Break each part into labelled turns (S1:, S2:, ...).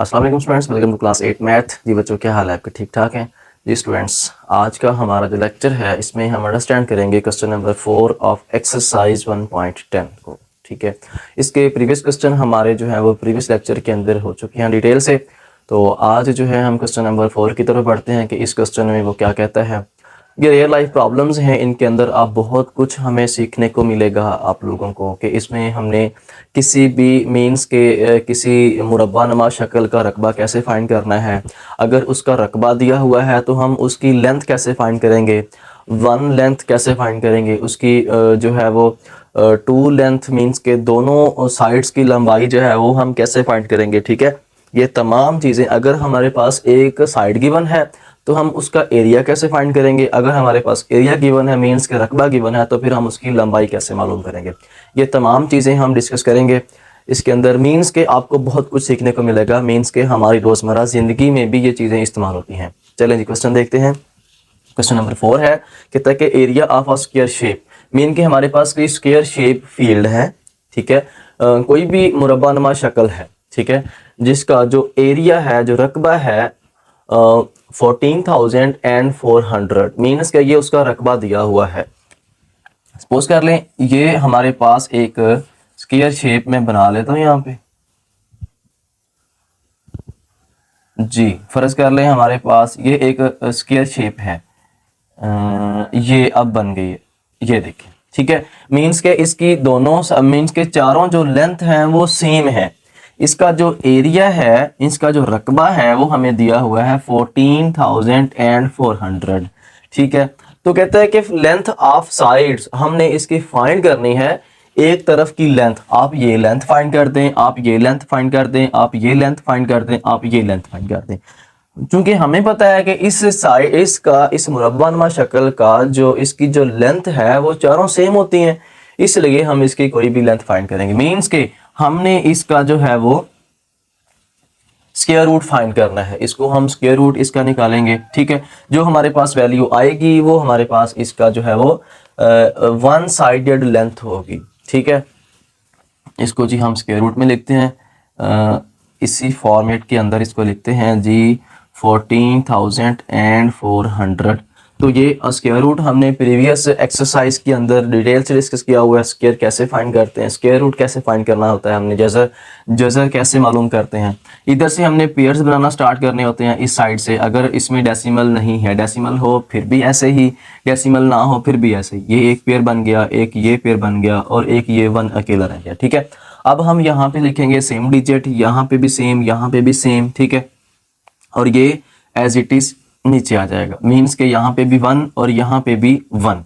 S1: अस्सलाम वालेकुम students, welcome to class 8 math. जी बच्चों, क्या हाल है आपके? ठीक ठाक हैं जी स्टूडेंट्स। आज का हमारा जो लेक्चर है इसमें हम अंडरस्टैंड करेंगे क्वेश्चन नंबर 4 ऑफ एक्सरसाइज 1.10 को। ठीक है, इसके प्रीवियस क्वेश्चन हमारे जो है वो प्रीवियस लेक्चर के अंदर हो चुके हैं डिटेल से। तो आज जो है हम क्वेश्चन नंबर 4 की तरफ बढ़ते हैं कि इस क्वेश्चन में वो क्या कहता है। ये रियल लाइफ प्रॉब्लम्स हैं, इनके अंदर आप बहुत कुछ हमें सीखने को मिलेगा आप लोगों को कि इसमें हमने किसी भी मीन्स के किसी मुरब्बा नुमा शक्ल का रकबा कैसे फाइंड करना है। अगर उसका रकबा दिया हुआ है तो हम उसकी लेंथ कैसे फाइंड करेंगे, वन लेंथ कैसे फाइंड करेंगे, उसकी जो है वो टू लेंथ मीन्स के दोनों साइड्स की लंबाई जो है वो हम कैसे फाइंड करेंगे। ठीक है, ये तमाम चीज़ें, अगर हमारे पास एक साइड गिवन है तो हम उसका एरिया कैसे फाइंड करेंगे, अगर हमारे पास एरिया गिवन है मीन्स के रकबा गिवन है तो फिर हम उसकी लंबाई कैसे मालूम करेंगे। ये तमाम चीज़ें हम डिस्कस करेंगे इसके अंदर। मीन्स के आपको बहुत कुछ सीखने को मिलेगा, मीन्स के हमारी रोज़मर्रा ज़िंदगी में भी ये चीज़ें इस्तेमाल होती हैं। चलें जी, क्वेश्चन देखते हैं। क्वेश्चन नंबर 4 है, कहता है कि area of a square shape. Mean के हमारे पास कोई स्क्वायर शेप फील्ड है, ठीक है, कोई भी मुरब्बा नुमा शक्ल है, ठीक है, जिसका जो एरिया है, जो रकबा है 14,400 मीन्स का ये उसका रकबा दिया हुआ है। सपोज कर लें ये हमारे पास एक स्क्वायर शेप में बना लेता हूँ यहाँ पे जी। फर्ज कर लें हमारे पास ये एक स्क्वायर शेप है, ये अब बन गई है, ये देखिए, ठीक है। मीन्स के इसकी दोनों मीन्स के चारों जो लेंथ हैं वो सेम है। इसका जो एरिया है, इसका जो रकबा है वो हमें दिया हुआ है 14,400, ठीक है। तो कहता है कि लेंथ ऑफ साइड्स हमने इसकी फाइंड करनी है। एक तरफ की लेंथ, आप ये लेंथ फाइंड कर दें, आप ये लेंथ फाइंड कर दें, आप ये लेंथ फाइंड कर दें, आप ये लेंथ फाइंड कर दें। क्योंकि हमें पता है कि इस साइड इसका इस मुरब्बानुमा शक्ल का जो इसकी जो लेंथ है वो चारों सेम होती हैं, इसलिए हम इसकी कोई भी लेंथ फाइंड करेंगे। मीन्स के हमने इसका जो है वो स्क्वायर रूट फाइंड करना है, इसको हम स्क्वायर रूट इसका निकालेंगे, ठीक है। जो हमारे पास वैल्यू आएगी वो हमारे पास इसका जो है वो वन साइडेड लेंथ होगी, ठीक है। इसको जी हम स्क्वायर रूट में लिखते हैं, इसी फॉर्मेट के अंदर इसको लिखते हैं जी 14,400। तो ये स्क्वायर रूट हमने प्रीवियस एक्सरसाइज के अंदर डिटेल से डिस्कस किया हुआ है। स्क्वायर कैसे फाइंड करते हैं, स्क्वायर रूट कैसे फाइंड करना होता है, हमने जजर कैसे मालूम करते हैं। इधर से हमने पेयर्स बनाना स्टार्ट करने होते हैं इस साइड से। अगर इसमें डेसिमल नहीं है, डेसिमल हो फिर भी ऐसे ही, डेसिमल ना हो फिर भी ऐसे ही। ये एक पेयर बन गया, एक ये पेयर बन गया और एक ये वन अकेला रह गया, ठीक है। अब हम यहाँ पे लिखेंगे सेम डिजिट, यहाँ पे भी सेम, यहाँ पे भी सेम, ठीक है। और ये एज इट इज नीचे आ जाएगा। मीन्स के यहाँ पे भी 1 और यहाँ पे भी 1,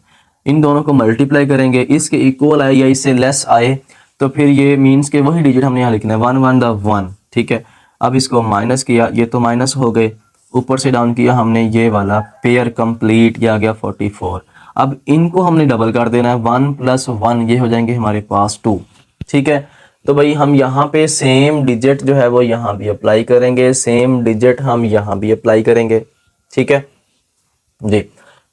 S1: इन दोनों को मल्टीप्लाई करेंगे, इसके इक्वल आए या इससे लेस आए तो फिर ये मीन्स के वही डिजिट हमने यहाँ लिखना है 1 1 द 1, ठीक है। अब इसको माइनस किया, ये तो माइनस हो गए, ऊपर से डाउन किया हमने, ये वाला पेयर कंप्लीट ये आ गया 44। अब इनको हमने डबल कर देना है, 1 + 1 ये हो जाएंगे हमारे पास 2, ठीक है। तो भाई हम यहाँ पे सेम डिजिट जो है वो यहाँ भी अप्लाई करेंगे, सेम डिजिट हम यहाँ भी अप्लाई करेंगे, ठीक है जी।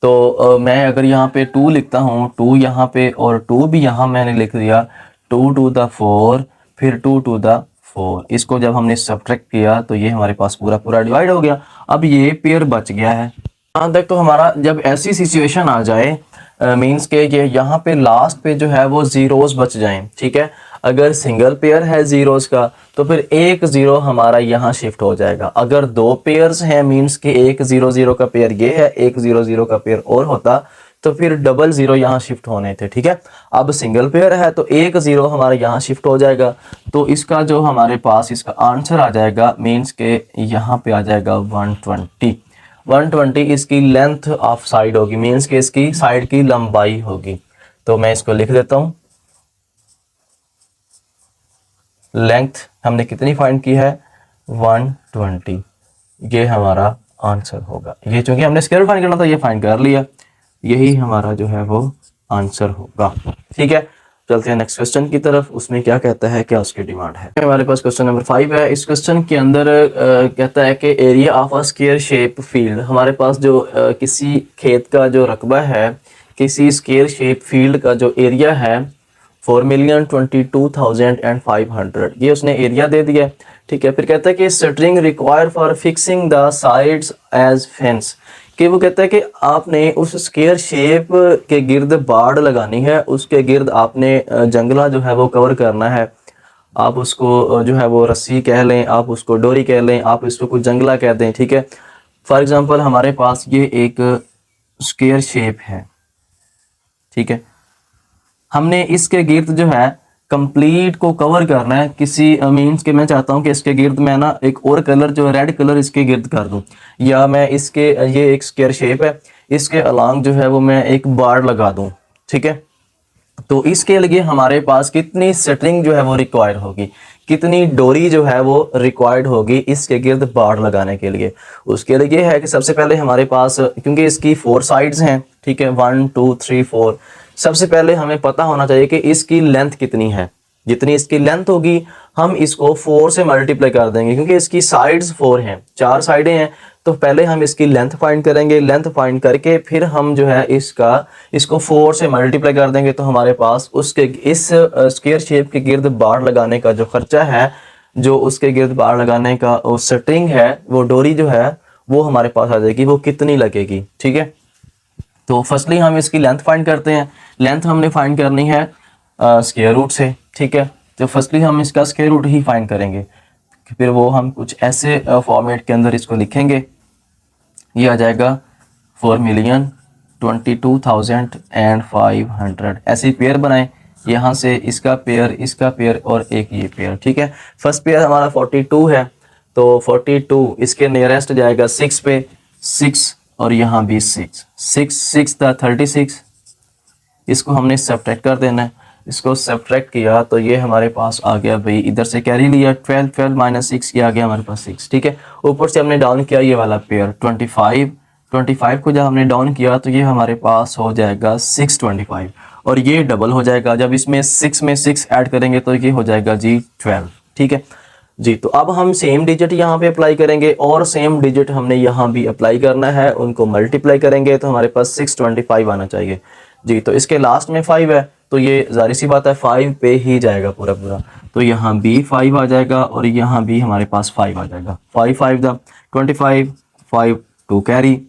S1: तो मैं अगर यहाँ पे 2 लिखता हूँ, 2 यहाँ पे और 2 भी यहाँ मैंने लिख दिया, 2 to the 4 फिर 2 to the 4। इसको जब हमने सब्ट्रैक्ट किया तो ये हमारे पास पूरा पूरा डिवाइड हो गया। अब ये पेयर बच गया है यहाँ तक। तो हमारा जब ऐसी सिचुएशन आ जाए मीन्स के ये यहाँ पे लास्ट पे जो है वो जीरोस बच जाएं, ठीक है। अगर सिंगल पेयर है जीरोस का तो फिर एक जीरो हमारा यहाँ शिफ्ट हो जाएगा। अगर दो पेयर्स हैं मीन्स के एक 0 0 का पेयर ये है, एक 0 0 का पेयर और होता तो फिर डबल जीरो यहाँ शिफ्ट होने थे, ठीक है। अब सिंगल पेयर है तो एक जीरो हमारा यहाँ शिफ्ट हो जाएगा। तो इसका जो हमारे पास इसका आंसर आ जाएगा मीन्स के यहाँ पे आ जाएगा 120 इसकी लेंथ ऑफ साइड होगी, मीन्स के इसकी साइड की लंबाई होगी। तो मैं इसको लिख देता हूं, लेंथ हमने कितनी फाइंड की है 120, ये हमारा आंसर होगा। ये चूंकि हमने स्क्वायर फाइंड करना था ये फाइंड कर लिया, यही हमारा जो है वो आंसर होगा, ठीक है। चलते हैं नेक्स्ट क्वेश्चन की तरफ, उसमें क्या कहता है, क्या उसकी डिमांड है। हमारे पास क्वेश्चन नंबर 5 है। इस क्वेश्चन के अंदर कहता है कि area of a square shape field. हमारे पास जो किसी खेत का जो रकबा है, किसी स्क्वायर शेप फील्ड का जो एरिया है 4,22,500, ये उसने एरिया दे दिया, ठीक है। फिर कहता है कि string require for fixing the sides as fence, कि वो कहता है कि आपने उस स्क्वायर शेप के गिर्द बाड़ लगानी है, उसके गिर्द आपने जंगला जो है वो कवर करना है। आप उसको जो है वो रस्सी कह लें, आप उसको डोरी कह लें, आप इसको कुछ जंगला कह दें, ठीक है। फॉर एग्जांपल हमारे पास ये एक स्क्वायर शेप है, ठीक है। हमने इसके गिर्द जो है कंप्लीट को कवर करना है किसी मीन्स के, मैं चाहता हूं कि इसके गिर्द मैं ना एक और कलर जो रेड कलर इसके गिर्द कर दूं, या मैं इसके ये एक स्क्वायर शेप है, इसके अलांग जो है वो मैं एक बाड़ लगा दूं, ठीक है। तो इसके लिए हमारे पास कितनी स्ट्रिंग जो है वो रिक्वायर्ड होगी, कितनी डोरी जो है वो रिक्वायर्ड होगी इसके गिर्द बाड़ लगाने के लिए। उसके लिए ये है कि सबसे पहले हमारे पास, क्योंकि इसकी 4 साइड्स हैं, ठीक है, 1 2 3 4, सबसे पहले हमें पता होना चाहिए कि इसकी लेंथ कितनी है। जितनी इसकी लेंथ होगी हम इसको 4 से मल्टीप्लाई कर देंगे, क्योंकि इसकी साइड्स 4 हैं, 4 साइडें हैं। तो पहले हम इसकी लेंथ फाइंड करेंगे, लेंथ फाइंड करके फिर हम जो है इसको 4 से मल्टीप्लाई कर देंगे। तो हमारे पास उसके इस स्क्वायर शेप के गिर्द बाड़ लगाने का जो खर्चा है, जो उसके गिर्द बाड़ लगाने का स्ट्रिंग है, वो डोरी जो है वो हमारे पास आ जाएगी, वो कितनी लगेगी, ठीक है। तो फर्स्टली हम इसकी लेंथ फाइंड करते हैं। लेंथ हमने फाइंड करनी है स्क्वायर रूट से, ठीक है। तो फर्स्टली हम इसका स्क्वायर रूट ही फाइंड करेंगे, फिर वो हम कुछ ऐसे फॉर्मेट के अंदर इसको लिखेंगे। ये आ जाएगा 4,22,500, ऐसे पेयर बनाएं, यहाँ से इसका पेयर और एक ये पेयर, ठीक है। फर्स्ट पेयर हमारा 42 है, तो 42 इसके नियरेस्ट जाएगा 6 पे, 6 और यहाँ भी 6 6 था 36, इसको हमने सब्ट्रैक्ट कर देना है। इसको सब्ट्रैक्ट किया तो ये हमारे पास आ गया भाई, इधर से कैरी लिया 12 12 माइनस 6, ये आ गया हमारे पास 6, ठीक है। ऊपर से हमने डाउन किया ये वाला पेयर 25 को जब हमने डाउन किया तो ये हमारे पास हो जाएगा 625, और ये डबल हो जाएगा जब इसमें 6 में 6 ऐड करेंगे तो ये हो जाएगा जी 12, ठीक है जी। तो अब हम सेम डिजिट यहाँ पे अप्लाई करेंगे और सेम डिजिट हमने यहाँ भी अप्लाई करना है, उनको मल्टीप्लाई करेंगे तो हमारे पास 625 आना चाहिए जी। तो इसके लास्ट में 5 है, तो ये जाहिर सी बात है 5 पे ही जाएगा पूरा पूरा, तो यहाँ भी 5 आ जाएगा और यहाँ भी हमारे पास 5 आ जाएगा। 5 5 the 25, 5 2 carry,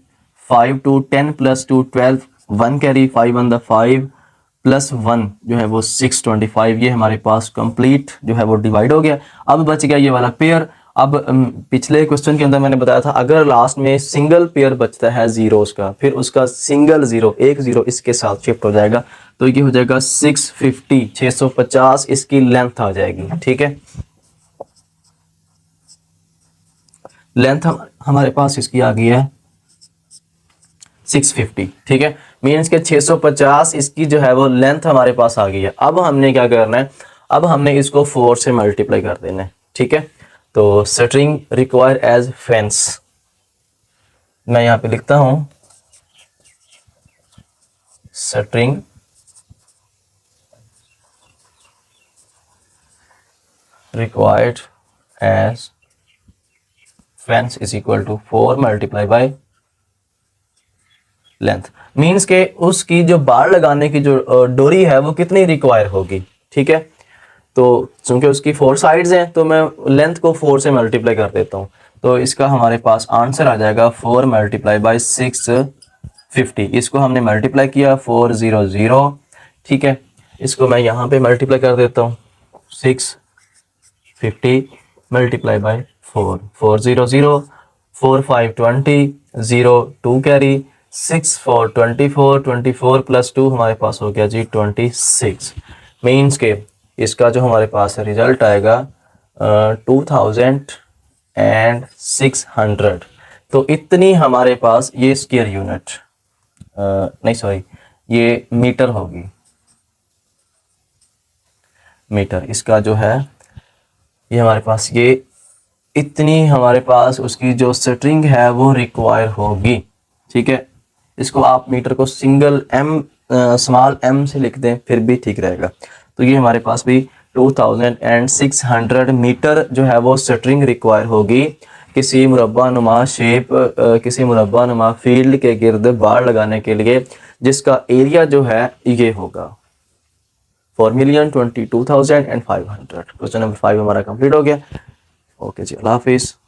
S1: 5 2 10 plus 2 12, 1 carry, 5 1 the 5 plus 1 जो है वो 625, ये हमारे पास कंप्लीट जो है वो डिवाइड हो गया। अब बच गया ये वाला पेयर। अब पिछले क्वेश्चन के अंदर मैंने बताया था अगर लास्ट में सिंगल पेयर बचता है जीरोस का, फिर उसका सिंगल जीरो, एक जीरो इसके साथ शिफ्ट हो जाएगा, तो ये हो जाएगा 650, 650 इसकी लेंथ आ जाएगी, ठीक है। लेंथ हमारे पास इसकी आ गई है 650, ठीक है। मीन्स के 650 इसकी जो है वो लेंथ हमारे पास आ गई है। अब हमने क्या करना है, अब हमने इसको 4 से मल्टीप्लाई कर देना है, ठीक है। तो स्ट्रिंग रिक्वायर एज फेंस, मैं यहां पे लिखता हूं string required as fence is equal to 4 multiply by length. Means के उसकी जो बाड़ लगाने की जो डोरी है वो कितनी रिक्वायर होगी, ठीक है। तो चूंकि उसकी 4 साइड्स हैं तो मैं लेंथ को 4 से मल्टीप्लाई कर देता हूँ, तो इसका हमारे पास आंसर आ जाएगा 4 मल्टीप्लाई बाय 650। इसको हमने मल्टीप्लाई किया 400, ठीक है। इसको मैं यहाँ पे मल्टीप्लाई कर देता हूँ 650 मल्टीप्लाई बाय 4, 400, 4 5 20, 0 2 कैरी, 6 4 24, 24 प्लस 2 हमारे पास हो गया जी 26। मीन्स के इसका जो हमारे पास रिजल्ट आएगा 2600। तो इतनी हमारे पास ये स्क्वायर यूनिट नहीं सॉरी ये मीटर होगी, मीटर इसका जो है ये हमारे पास ये इतनी हमारे पास उसकी जो स्ट्रिंग है वो रिक्वायर होगी, ठीक है। इसको आप मीटर को सिंगल एम स्मॉल एम से लिख दें फिर भी ठीक रहेगा। तो ये हमारे पास भी 2600 मीटर जो है वो स्ट्रिंग रिक्वायर होगी किसी मुरब्बा नुमा शेप किसी मुरब्बा नुमा फील्ड के गिर्द बाड़ लगाने के लिए, जिसका एरिया जो है ये होगा 4,22,500। क्वेश्चन नंबर 5 हमारा कंप्लीट हो गया। ओके जी, अल्लाह हाफिज़।